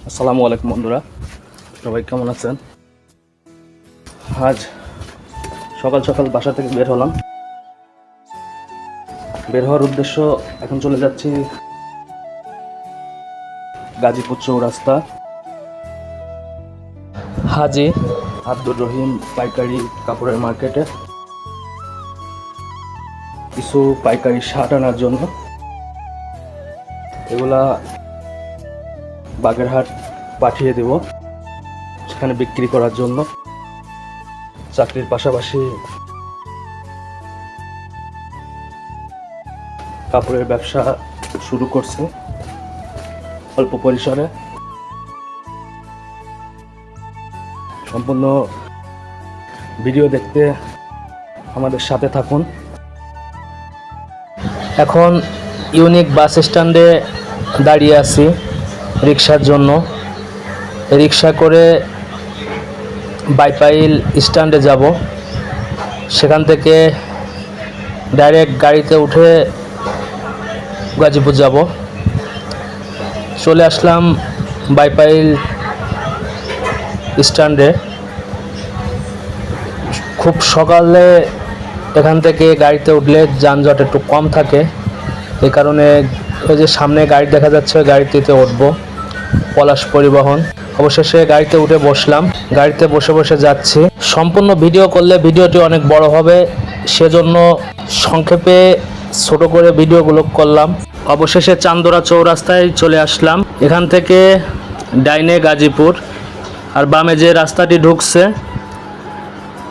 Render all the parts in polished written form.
আসসালামু আলাইকুম বন্ধুরা, সবাই কেমন আছেন? আজ সকাল সকাল বাসা থেকে বের হলাম। বের হওয়ার উদ্দেশ্য, এখন চলে যাচ্ছি গাজীপুর চৌরাস্তা হাজি আব্দুর রহিম পাইকারি কাপড়ের মার্কেটে কিছু পাইকারি শার্ট আনার জন্য। এগুলা বাগেরহাট পাঠিয়ে দেব সেখানে বিক্রি করার জন্য। চাকরির পাশাপাশি কাপড়ের ব্যবসা শুরু করছে অল্প পরিসরে। সম্পূর্ণ ভিডিও দেখতে আমাদের সাথে থাকুন। এখন ইউনিক বাস স্ট্যান্ডে দাঁড়িয়ে আছি রিক্সার জন্য। রিক্সা করে বাইপাইল স্ট্যান্ডে যাব, সেখান থেকে ডাইরেক্ট গাড়িতে উঠে গাজীপুর যাব। চলে আসলাম বাইপাইল স্ট্যান্ডে। খুব সকালে এখান থেকে গাড়িতে উঠলে যানজট একটু কম থাকে, এই কারণে ওই যে সামনে গাড়ি দেখা যাচ্ছে ওই গাড়িতে উঠবো, পলাশ পরিবহন। অবশেষে গাড়িতে উঠে বসলাম, গাড়িতে বসে বসে যাচ্ছি। সম্পূর্ণ ভিডিও করলে ভিডিওটি অনেক বড় হবে, সেজন্য সংক্ষেপে ছোট করে ভিডিওগুলো করলাম। অবশেষে চান্দোরা চৌরাস্তায় চলে আসলাম। এখান থেকে ডাইনে গাজীপুর, আর বামে যে রাস্তাটি ঢুকছে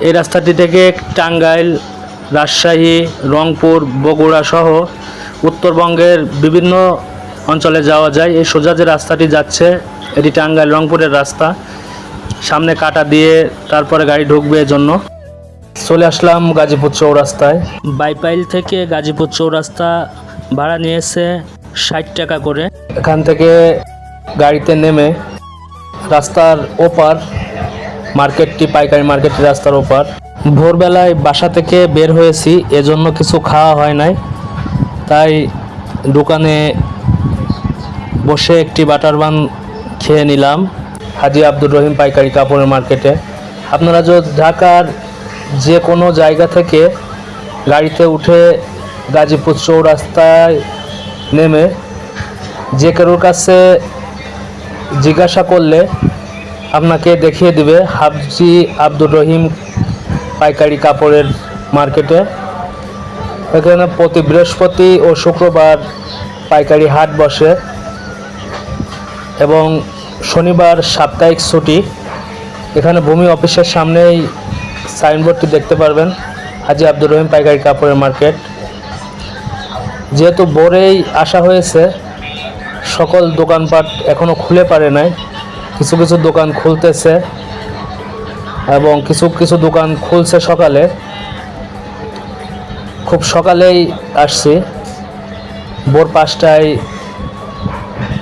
এই রাস্তাটি থেকে টাঙ্গাইল, রাজশাহী, রংপুর, বগুড়া সহ উত্তরবঙ্গের বিভিন্ন অঞ্চলে যাওয়া যায়। এই সোজা যে রাস্তাটি যাচ্ছে এটি টাঙ্গাইল রংপুরের রাস্তা। সামনে কাটা দিয়ে তারপরে গাড়ি ঢুকবে, এজন্য চলে আসলাম গাজীপুর চৌরাস্তায়। বাইপাইল থেকে গাজীপুর চৌরাস্তা ভাড়া নিয়েছে 60 টাকা করে। এখান থেকে গাড়িতে নেমে রাস্তার ওপার মার্কেটটি, পাইকারি মার্কেটটি রাস্তার ওপার। ভোরবেলায় বাসা থেকে বের হয়েছি, এজন্য কিছু খাওয়া হয় নাই, তাই দোকানে বসে একটি বাটার বান খেয়ে নিলাম হাজি আব্দুর রহিম পাইকারি কাপড়ের মার্কেটে। আপনারা যদি ঢাকার যে কোনো জায়গা থেকে গাড়িতে উঠে গাজীপুর চৌরাস্তায় নেমে যে কারোর কাছে জিজ্ঞাসা করলে আপনাকে দেখিয়ে দিবে হাজি আব্দুর রহিম পাইকারি কাপড়ের মার্কেটে। এখানে প্রতি বৃহস্পতি ও শুক্রবার পাইকারি হাট বসে এবং শনিবার সাপ্তাহিক ছুটি। এখানে ভূমি অফিসের সামনেই সাইনবোর্ডটি দেখতে পারবেন, হাজি আব্দুর রহিম পাইকারি কাপড়ের মার্কেট। যেহেতু ভোরেই আসা হয়েছে, সকল দোকানপাট এখনও খুলে পারে নাই, কিছু কিছু দোকান খুলতেছে এবং কিছু কিছু দোকান খুলছে সকালে। খুব সকালেই আসছি, ভোর 5টায়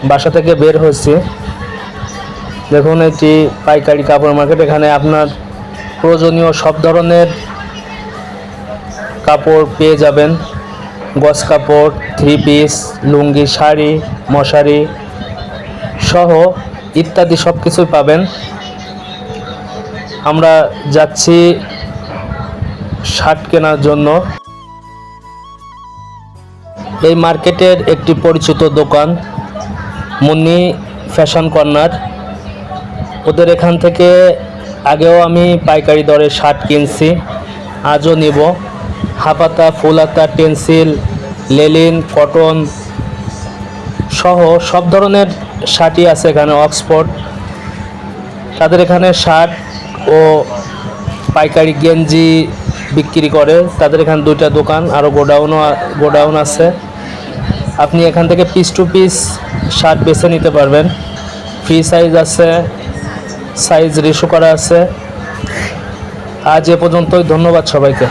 বাসা থেকে বের হয়েছি। দেখুন এটি পাইকারি কাপড় মার্কেট। এখানে আপনার প্রয়োজনীয় সব ধরনের কাপড় পেয়ে যাবেন, গজ কাপড়, 3 পিস, লুঙ্গি, শাড়ি, মশারি সহ ইত্যাদি সব কিছুই পাবেন। আমরা যাচ্ছি শার্ট কেনার জন্য। এই মার্কেটের একটি পরিচিত দোকান মুন্নি ফ্যাশন কর্নার। ওদের এখান থেকে আগেও আমি পাইকারি দরে শার্ট কিনছি, আজও নিব। হাফাতা, ফুল হাতা, টেন্সিল, লেলিন, কটন সহ সব ধরনের শার্টই আছে এখানে, অক্সফোর্ড। তাদের এখানে শার্ট ও পাইকারি গেঞ্জি বিক্রি করে। তাদের এখানে 2টা দোকান, আরও গোডাউন আছে। আপনি এখান থেকে পিস টু পিস শার্ট বেছে নিতে পারবেন। ফ্রি সাইজ আছে, সাইজ রেশো করা আছে। আজ এ পর্যন্তই, ধন্যবাদ সবাইকে।